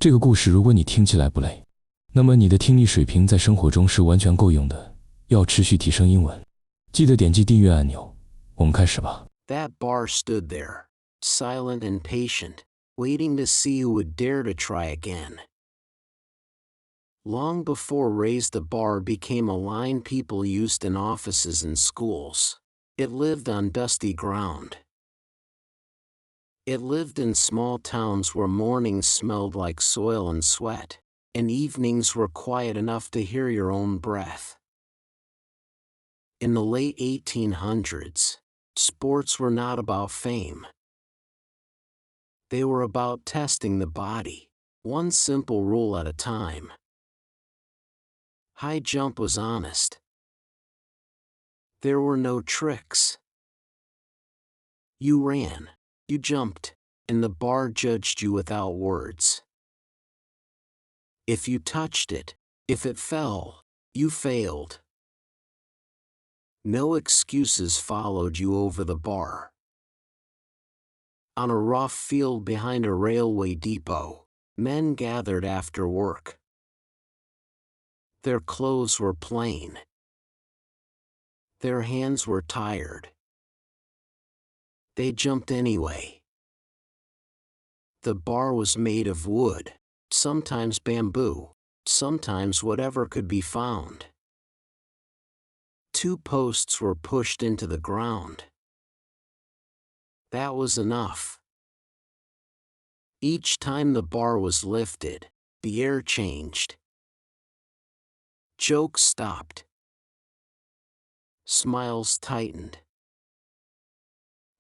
这个故事如果你听起来不累，那么你的听力水平在生活中是完全够用的。要持续提升英文，记得点击订阅按钮。我们开始吧。 That bar stood there, silent and patient, waiting to see who would dare to try again. Long before raise the bar became a line people used in offices and schools, it lived on dusty ground. It lived in small towns where mornings smelled like soil and sweat, and evenings were quiet enough to hear your own breath. In the late 1800s, sports were not about fame. They were about testing the body, one simple rule at a time. High jump was honest. There were no tricks. You ran, you jumped, and the bar judged you without words. If you touched it, if it fell, you failed. No excuses followed you over the bar. On a rough field behind a railway depot, men gathered after work. Their clothes were plain. Their hands were tired. They jumped anyway. The bar was made of wood, sometimes bamboo, sometimes whatever could be found. 2 posts were pushed into the ground. That was enough. Each time the bar was lifted, the air changed. Jokes stopped. Smiles tightened.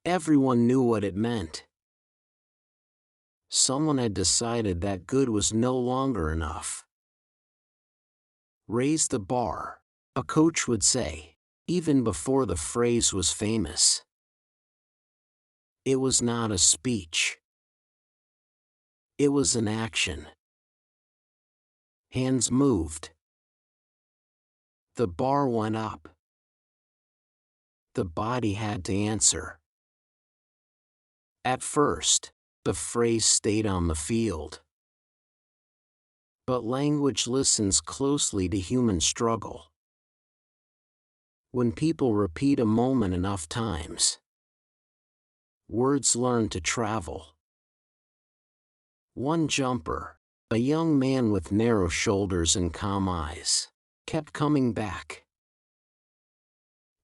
Everyone knew what it meant. Someone had decided that good was no longer enough. Raise the bar, a coach would say, even before the phrase was famous. It was not a speech. It was an action. Hands moved. The bar went up. The body had to answer. At first, the phrase stayed on the field. But language listens closely to human struggle. When people repeat a moment enough times, words learn to travel. One jumper, a young man with narrow shoulders and calm eyes, kept coming back.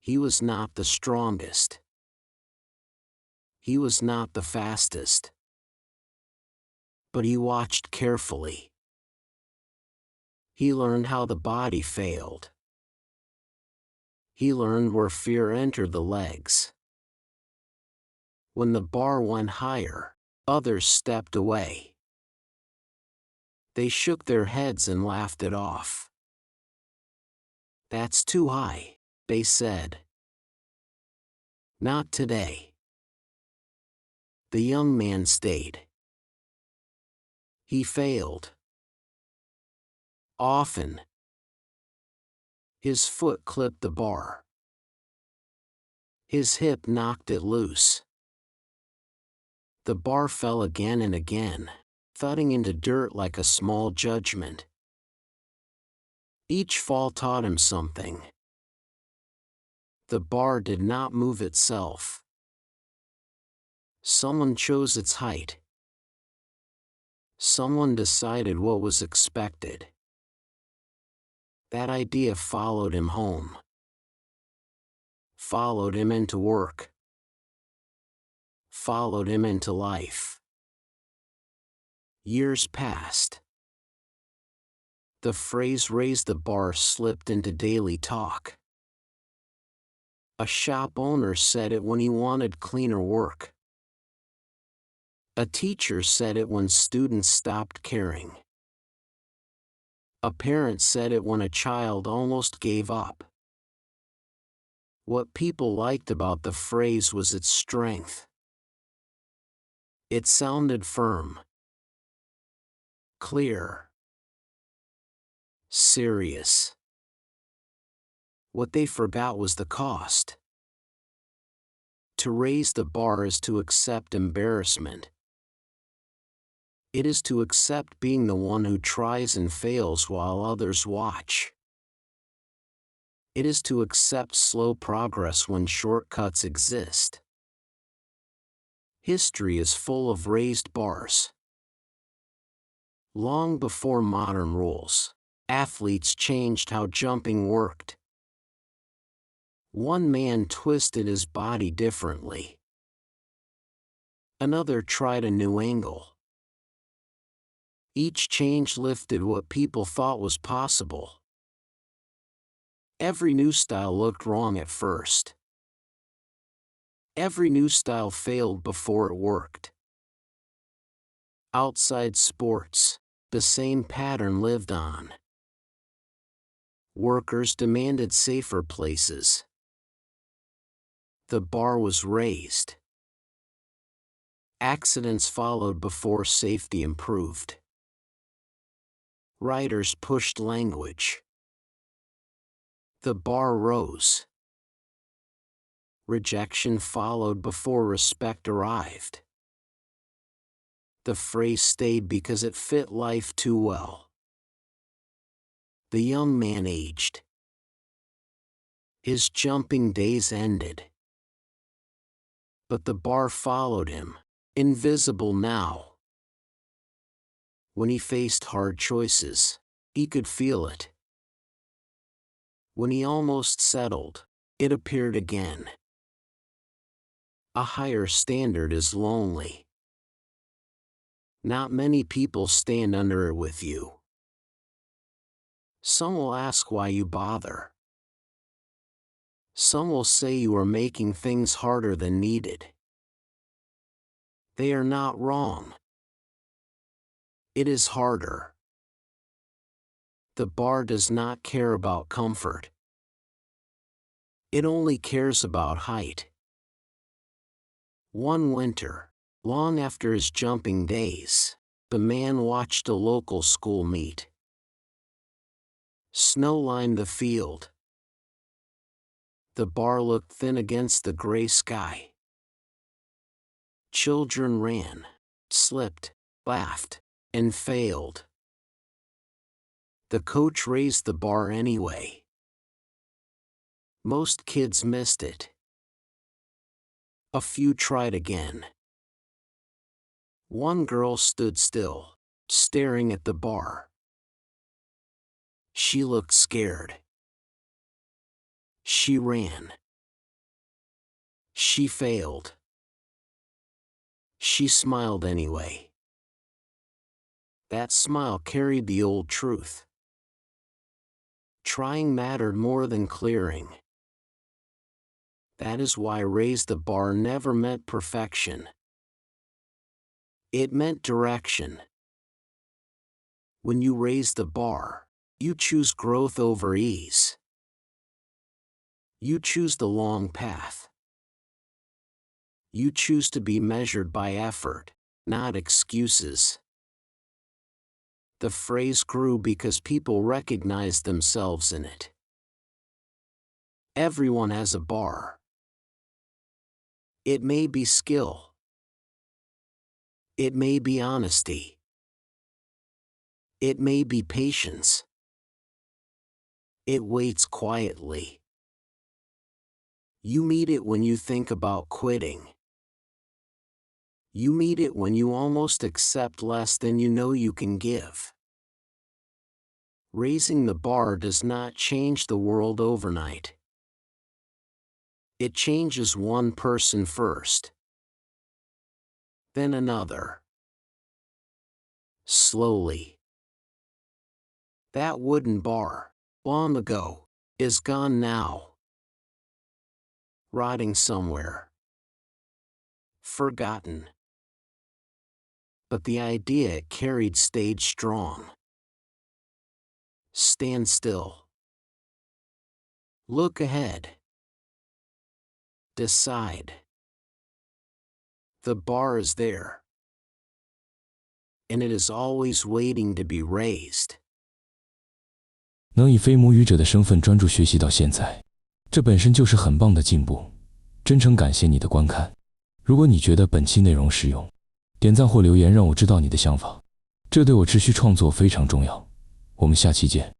He was not the strongest. He was not the fastest. But he watched carefully. He learned how the body failed. He learned where fear entered the legs. When the bar went higher, others stepped away. They shook their heads and laughed it off. That's too high, they said. Not today. The young man stayed. He failed. Often. His foot clipped the bar. His hip knocked it loose. The bar fell again and again, thudding into dirt like a small judgment. Each fall taught him something. The bar did not move itself. Someone chose its height. Someone decided what was expected. That idea followed him home. Followed him into work. Followed him into life. Years passed. The phrase "raise the bar" slipped into daily talk. A shop owner said it when he wanted cleaner work. A teacher said it when students stopped caring. A parent said it when a child almost gave up. What people liked about the phrase was its strength. It sounded firm, clear, serious. What they forgot was the cost. To raise the bar is to accept embarrassment. It is to accept being the one who tries and fails while others watch. It is to accept slow progress when shortcuts exist. History is full of raised bars. Long before modern rules, athletes changed how jumping worked. One man twisted his body differently. Another tried a new angle. Each change lifted what people thought was possible. Every new style looked wrong at first. Every new style failed before it worked. Outside sports, the same pattern lived on. Workers demanded safer places. The bar was raised. Accidents followed before safety improved. Writers pushed language. The bar rose. Rejection followed before respect arrived. The phrase stayed because it fit life too well. The young man aged. His jumping days ended. But the bar followed him, invisible now. When he faced hard choices, he could feel it. When he almost settled, it appeared again. A higher standard is lonely. Not many people stand under it with you. Some will ask why you bother. Some will say you are making things harder than needed. They are not wrong. It is harder. The bar does not care about comfort. It only cares about height. One winter, long after his jumping days, the man watched a local school meet. Snow lined the field. The bar looked thin against the gray sky. Children ran, slipped, laughed, and failed. The coach raised the bar anyway. Most kids missed it. A few tried again. One girl stood still, staring at the bar. She looked scared. She ran. She failed. She smiled anyway. That smile carried the old truth. Trying mattered more than clearing. That is why raise the bar never meant perfection. It meant direction. When you raise the bar, you choose growth over ease. You choose the long path. You choose to be measured by effort, not excuses. The phrase grew because people recognized themselves in it. Everyone has a bar. It may be skill. It may be honesty. It may be patience. It waits quietly. You meet it when you think about quitting. You meet it when you almost accept less than you know you can give. Raising the bar does not change the world overnight. It changes one person first, then another. Slowly. That wooden bar, long ago, is gone now. Rotting somewhere. Forgotten. But the idea it carried stayed strong. Stand still. Look ahead. Decide. The bar is there. And it is always waiting to be raised. 能以非母语者的身份专注学习到现在，这本身就是很棒的进步。真诚感谢你的观看。如果你觉得本期内容实用，点赞或留言让我知道你的想法。这对我持续创作非常重要。我们下期见。